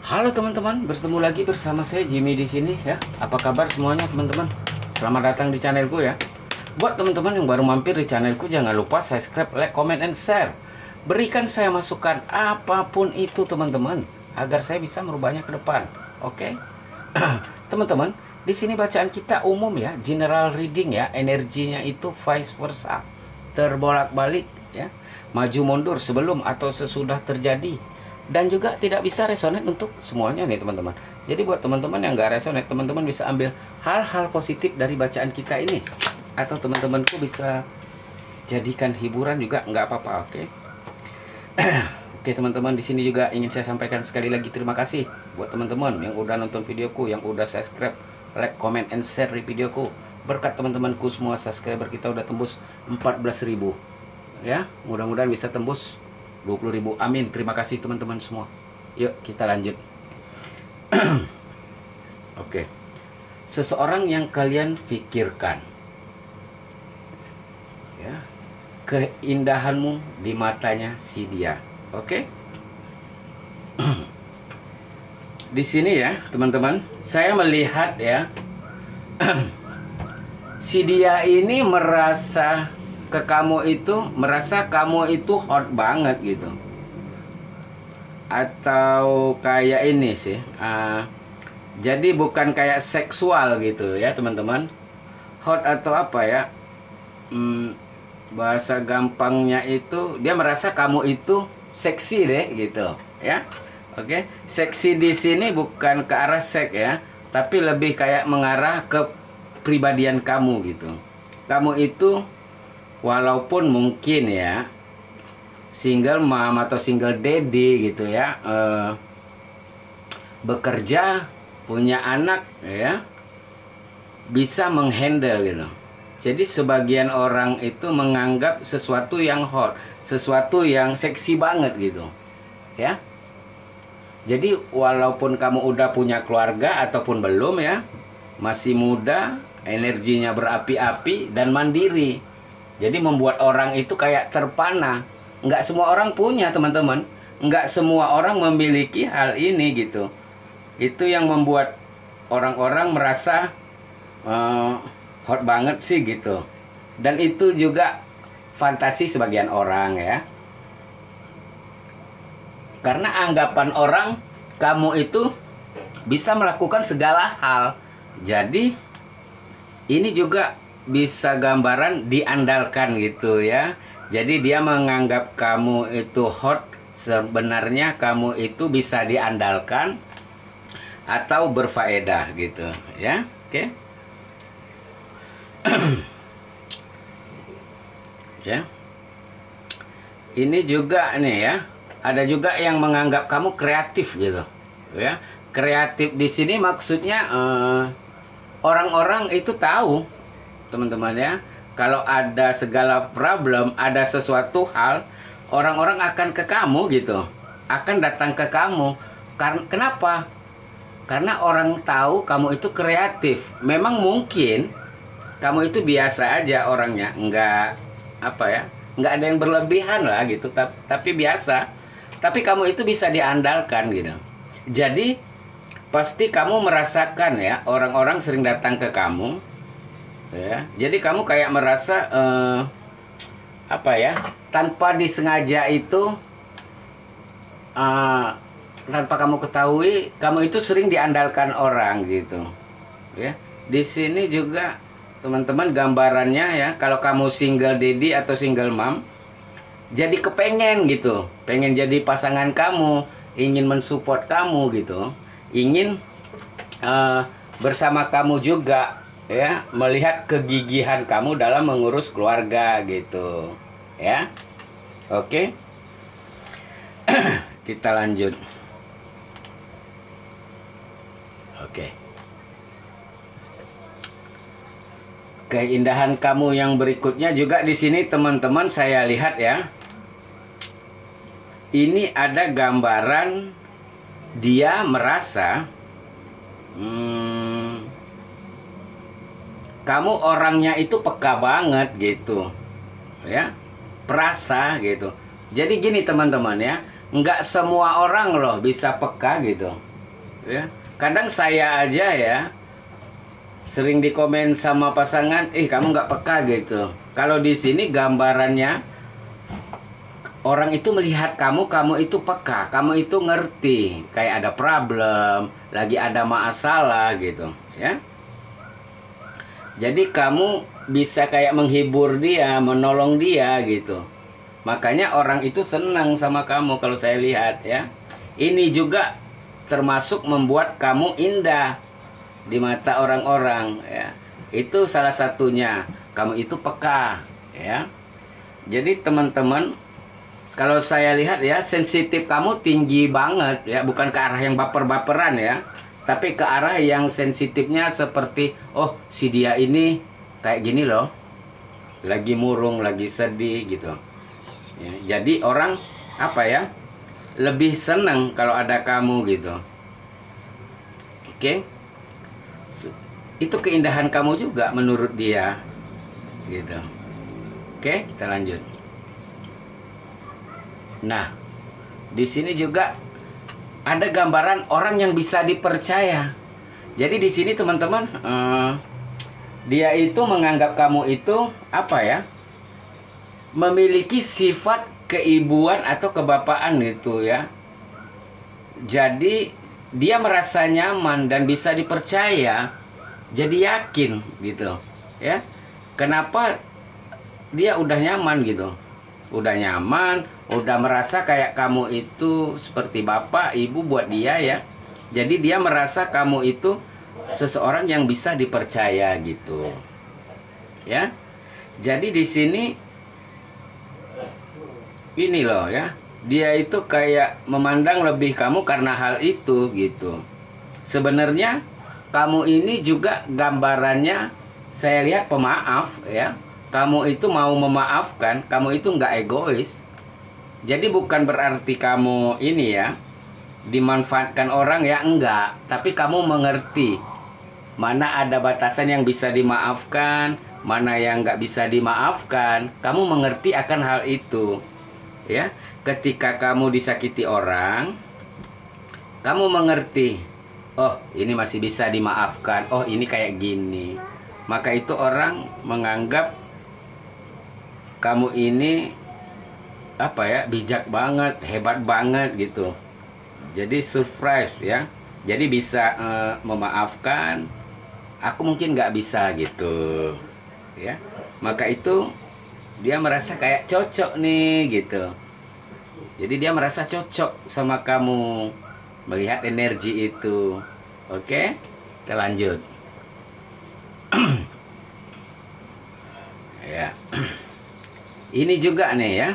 Halo teman-teman, bertemu lagi bersama saya Jimmy di sini ya. Apa kabar semuanya teman-teman? Selamat datang di channelku ya. Buat teman-teman yang baru mampir di channelku, jangan lupa subscribe, like, comment, and share. Berikan saya masukan apapun itu teman-teman, agar saya bisa merubahnya ke depan. Oke? Teman-teman, di sini bacaan kita umum ya, general reading ya. Energinya itu vice versa, terbolak-balik ya, maju mundur sebelum atau sesudah terjadi. Dan juga tidak bisa resonate untuk semuanya nih teman-teman. Jadi buat teman-teman yang nggak resonate, teman-teman bisa ambil hal-hal positif dari bacaan kita ini. Atau teman-temanku bisa jadikan hiburan juga, nggak apa-apa, oke? Oke teman-teman, di sini juga ingin saya sampaikan sekali lagi terima kasih buat teman-teman yang udah nonton videoku, yang udah subscribe, like, comment, and share di videoku. Berkat teman-temanku semua, subscriber kita udah tembus 14.000 ya. Mudah-mudahan bisa tembus 20.000, amin. Terima kasih teman-teman semua. Yuk kita lanjut. Oke. Seseorang yang kalian pikirkan ya, keindahanmu di matanya si dia. Oke. Di sini ya teman-teman, saya melihat ya si dia ini merasa ke kamu itu, merasa kamu itu hot banget gitu, atau kayak ini sih, jadi bukan kayak seksual gitu ya teman-teman. Hot atau apa ya, bahasa gampangnya itu dia merasa kamu itu seksi deh gitu ya. Oke, seksi di sini bukan ke arah seks ya, tapi lebih kayak mengarah ke pribadian kamu gitu. Kamu itu walaupun mungkin ya single mom atau single daddy gitu ya, bekerja, punya anak ya, bisa menghandle gitu. Jadi sebagian orang itu menganggap sesuatu yang hot, sesuatu yang seksi banget gitu ya. Jadi walaupun kamu udah punya keluarga ataupun belum ya, masih muda, energinya berapi-api dan mandiri. Jadi membuat orang itu kayak terpana. Nggak semua orang punya teman-teman. Nggak semua orang memiliki hal ini gitu. Itu yang membuat orang-orang merasa hot banget sih gitu. Dan itu juga fantasi sebagian orang ya. Karena anggapan orang, kamu itu bisa melakukan segala hal. Jadi ini juga bisa gambaran diandalkan gitu ya. Jadi dia menganggap kamu itu hot, sebenarnya kamu itu bisa diandalkan atau berfaedah gitu ya. Oke. Ya. Ini juga nih ya, ada juga yang menganggap kamu kreatif gitu ya. Kreatif di sini maksudnya orang-orang itu tahu teman-teman ya, kalau ada segala problem, ada sesuatu hal, orang-orang akan ke kamu gitu, akan datang ke kamu. Kenapa? Karena orang tahu kamu itu kreatif. Memang mungkin kamu itu biasa aja orangnya, nggak apa ya, nggak ada yang berlebihan lah gitu, tapi biasa. Tapi kamu itu bisa diandalkan gitu. Jadi pasti kamu merasakan ya, orang-orang sering datang ke kamu ya. Jadi kamu kayak merasa apa ya, tanpa disengaja itu, tanpa kamu ketahui, kamu itu sering diandalkan orang gitu ya. Di sini juga teman-teman gambarannya ya, kalau kamu single daddy atau single mom, jadi kepengen gitu, pengen jadi pasangan kamu, ingin mensupport kamu gitu, ingin bersama kamu juga ya, melihat kegigihan kamu dalam mengurus keluarga gitu ya. Oke. Kita lanjut. Oke. Keindahan kamu yang berikutnya juga di sini teman-teman, saya lihat ya. Ini ada gambaran dia merasa kamu orangnya itu peka banget gitu ya, perasa gitu. Jadi gini teman-teman ya, nggak semua orang loh bisa peka gitu. ya. Kadang saya aja ya sering dikomen sama pasangan, kamu nggak peka gitu. Kalau di sini gambarannya orang itu melihat kamu itu peka, kamu itu ngerti, kayak ada problem, lagi ada masalah gitu, ya. Jadi kamu bisa kayak menghibur dia, menolong dia gitu. Makanya orang itu senang sama kamu kalau saya lihat, ya. Ini juga termasuk membuat kamu indah di mata orang-orang, ya. Itu salah satunya, kamu itu peka, ya. Jadi teman-teman, kalau saya lihat ya, sensitif kamu tinggi banget ya, bukan ke arah yang baper-baperan ya, tapi ke arah yang sensitifnya seperti, oh si dia ini kayak gini loh, lagi murung, lagi sedih gitu. Ya, jadi orang apa ya, lebih senang kalau ada kamu gitu. Oke, itu keindahan kamu juga menurut dia gitu. Oke, kita lanjut. Nah, di sini juga ada gambaran orang yang bisa dipercaya. Jadi di sini teman-teman, dia itu menganggap kamu itu apa ya, memiliki sifat keibuan atau kebapaan gitu ya. Jadi dia merasa nyaman dan bisa dipercaya, jadi yakin gitu ya. Kenapa dia udah nyaman gitu, udah nyaman, udah merasa kayak kamu itu seperti bapak ibu buat dia ya. Jadi dia merasa kamu itu seseorang yang bisa dipercaya gitu ya. Jadi di sini ini loh ya, dia itu kayak memandang lebih kamu karena hal itu gitu. Sebenarnya kamu ini juga gambarannya saya lihat pemaaf ya. Kamu itu mau memaafkan, kamu itu nggak egois. Jadi bukan berarti kamu ini ya dimanfaatkan orang ya, enggak. Tapi kamu mengerti mana ada batasan yang bisa dimaafkan, mana yang nggak bisa dimaafkan. Kamu mengerti akan hal itu ya. Ketika kamu disakiti orang, kamu mengerti, oh ini masih bisa dimaafkan, oh ini kayak gini. Maka itu orang menganggap kamu ini apa ya, bijak banget, hebat banget gitu. Jadi surprise ya. Jadi bisa memaafkan. Aku mungkin nggak bisa gitu ya. Maka itu dia merasa kayak cocok nih gitu. Jadi dia merasa cocok sama kamu, melihat energi itu. Oke, kita lanjut. Ya. Ini juga nih ya,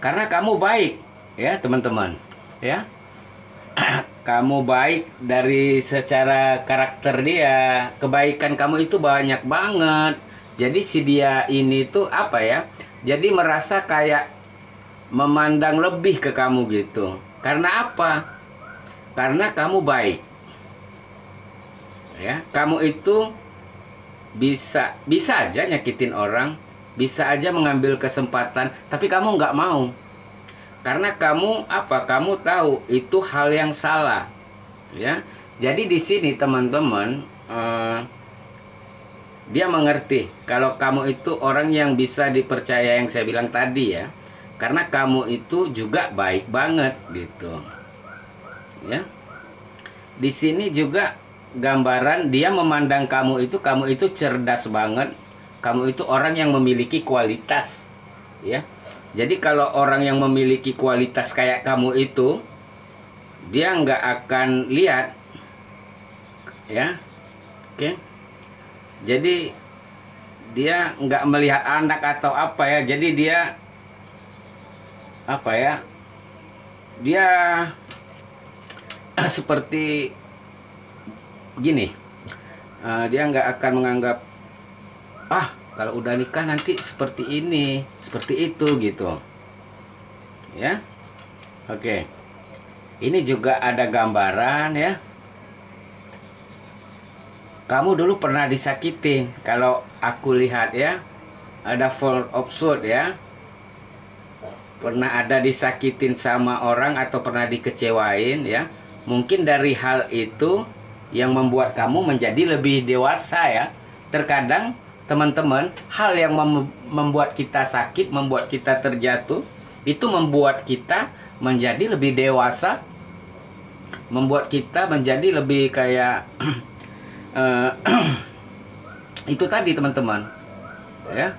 karena kamu baik ya teman-teman ya. Kamu baik dari secara karakter dia, kebaikan kamu itu banyak banget. Jadi si dia ini tuh apa ya, jadi merasa kayak memandang lebih ke kamu gitu. Karena apa? Karena kamu baik ya. Kamu itu bisa aja nyakitin orang, bisa aja mengambil kesempatan, tapi kamu nggak mau. Karena kamu apa? Kamu tahu itu hal yang salah, ya. Jadi di sini teman-teman, dia mengerti kalau kamu itu orang yang bisa dipercaya yang saya bilang tadi ya. Karena kamu itu juga baik banget gitu, ya. Di sini juga gambaran dia memandang kamu itu cerdas banget. Kamu itu orang yang memiliki kualitas ya. Jadi kalau orang yang memiliki kualitas kayak kamu itu, dia nggak akan lihat ya. Oke. Jadi dia nggak melihat anak atau apa ya. Jadi dia apa ya, dia seperti gini, dia nggak akan menganggap kalau udah nikah nanti seperti ini, seperti itu gitu ya. Oke, ini juga ada gambaran ya, kamu dulu pernah disakitin. Kalau aku lihat ya, ada fall of sword ya, pernah ada disakitin sama orang atau pernah dikecewain ya. Mungkin dari hal itu yang membuat kamu menjadi lebih dewasa ya. Terkadang teman-teman, hal yang membuat kita sakit, membuat kita terjatuh, itu membuat kita menjadi lebih dewasa, membuat kita menjadi lebih kayak itu tadi teman-teman ya.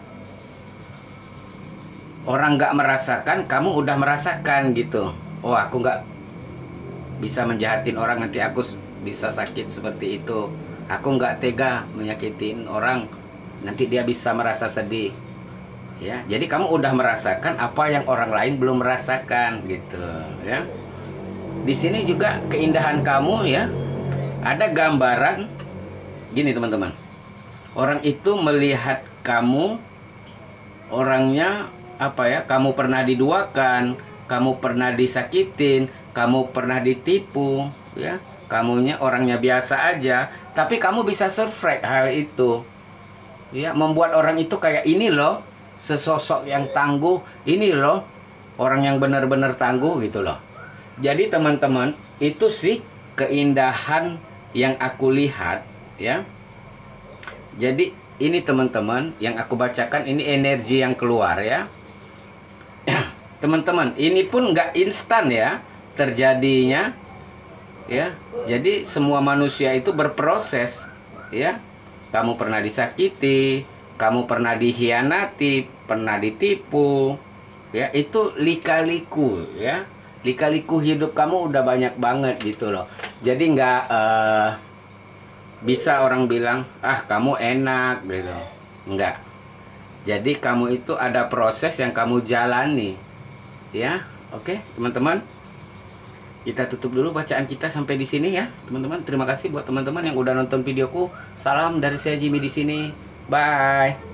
Orang nggak merasakan, kamu udah merasakan gitu. Oh, aku nggak bisa menjahatin orang, nanti aku bisa sakit seperti itu. Aku nggak tega menyakitin orang, nanti dia bisa merasa sedih. Ya, jadi kamu udah merasakan apa yang orang lain belum merasakan gitu ya. Di sini juga keindahan kamu ya. Ada gambaran gini teman-teman. Orang itu melihat kamu, orangnya apa ya? Kamu pernah diduakan, kamu pernah disakitin, kamu pernah ditipu ya. Kamunya orangnya biasa aja, tapi kamu bisa survive hal itu. Ya, membuat orang itu kayak ini loh, sesosok yang tangguh, ini loh orang yang benar-benar tangguh gitu loh. Jadi teman-teman, itu sih keindahan yang aku lihat ya. Jadi ini teman-teman yang aku bacakan, ini energi yang keluar ya. Teman-teman, ini pun nggak instan ya terjadinya ya. Jadi semua manusia itu berproses ya. Kamu pernah disakiti, kamu pernah dikhianati, pernah ditipu ya. Itu lika-liku ya. Lika-liku hidup kamu udah banyak banget gitu loh. Jadi nggak bisa orang bilang, ah kamu enak gitu. Enggak. Jadi kamu itu ada proses yang kamu jalani ya. Oke teman-teman, kita tutup dulu bacaan kita sampai di sini ya teman-teman. Terima kasih buat teman-teman yang udah nonton videoku. Salam dari saya Jimmy di sini. Bye.